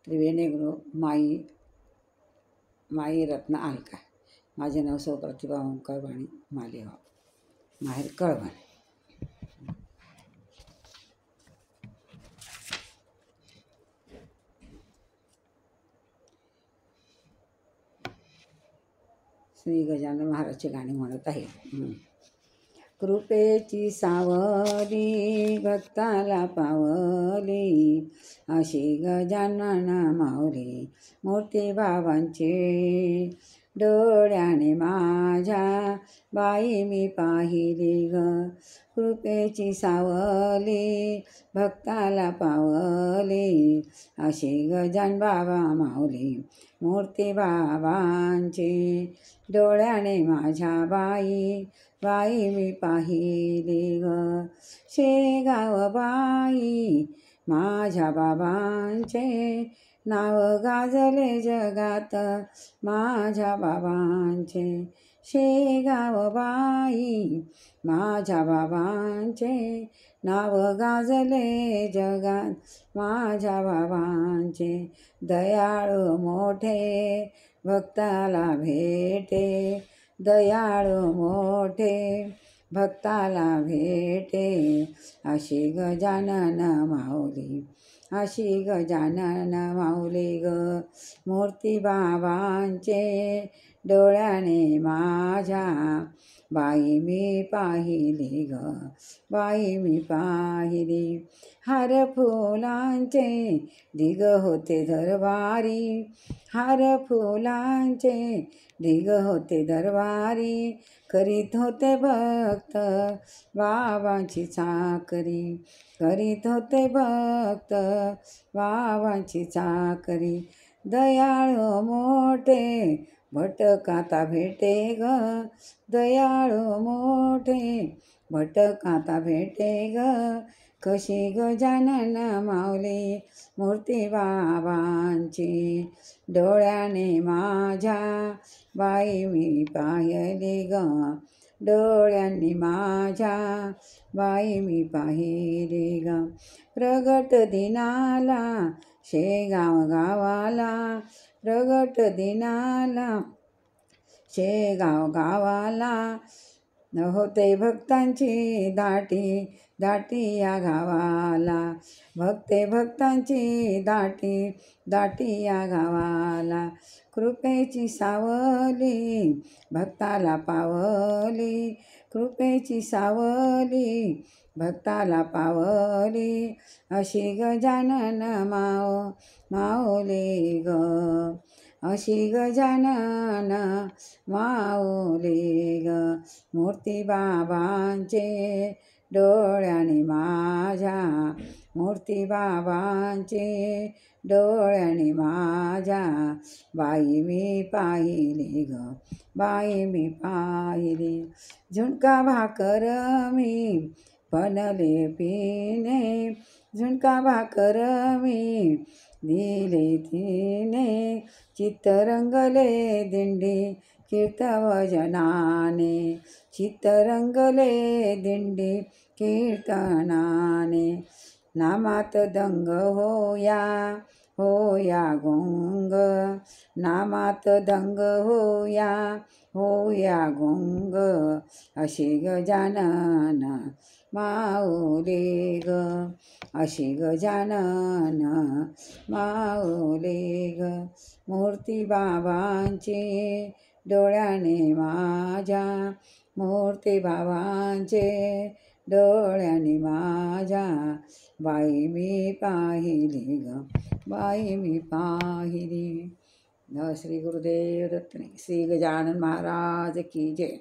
त्रिवेणी गृह माई रत्न आलका. माझे नाव सौ प्रतिभा ओंकार वाणी मालेगाव, माहेर कळवण. श्री गजानन महाराजची गाणी म्हणत आहे. कृपेची सावली भक्ताला पावली, अशी गजानन माऊली मूर्ती बाबांची. डोळ्याने माझ्या बाई मी पाहिली ग, कृपेची सावली भक्ताला पावली, अशी गजानन बाबा माऊली मूर्ती बाबांची. डोळ्याने माझ्या बाई मी पाहिली ग, शेगाव बाई माझ्या बाबांचे, नाव गाजले जगात माझ्या बाबांचे. शेगाव बाई माझ्या बाबांचे, नाव गाजले जगात माझ्या बाबांचे. दयाळू मोठे भक्ताला भेटे, दयाळू मोठे भक्ताला भेटे, अशी गजानन माऊली, अशी गजानन माऊली ग मूर्ती बाबांचे. डोळ्याने माझ्या बाई मी पाहिली ग, बाई मी पाहिली. हार फुलांचे ढिग होते दरबारी, हार फुलांचे ढिग होते दरबारी, करीत होते भक्त बाबांची चाकरी, करीत होते भक्त बाबांची चाकरी. दयाळू मोठे भटकाता भेटे ग, दयाळू मोठे भटकाता भेटे ग, कशी गजानन माऊली मूर्ती बाबांची. डोळ्याने माझ्या बाई मी पाहिली ग, डोळ्यांनी माझ्या बाई मी पाहिली ग. प्रगट दिनाला शेगाव गावाला, प्रगट दिनाला शेगाव गावाला, होते भक्तांची दाटी दाटी या गावाला, भक्तांची दाटी या गावाला. कृपेची सावली भक्ताला पावली, कृपेची सावली भक्ताला पावली, अशी गजानन माऊली ग, अशी गजानन माऊली ग मूर्ती बाबांचे. डोळ्याने माझ्या मूर्ती बाबांचे, डोळ्याने माझ्या बाई मी पाहिली ग, बाई मी पाहिली. झुणका भाकर मी बनले पिणे, झुणका भाकर मी दिले तिने, चित्त रंगले दिंडी कीर्तवजनाने, चित्त रंगले दिंडी कीर्तनाने. नामात दंग होया गुंग, नामात दंग होया गुंग, अशी गजानन माऊली ग, अशी गजानन माऊली ग मूर्ती बाबांची. डोळ्याने माझ्या मूर्ती बाबांचे, डोळ्याने माझ्या बाई मी पाहिली ग, बाई मी पाहिली. श्री गुरुदेव दत्त. श्री गजानन महाराज की जय.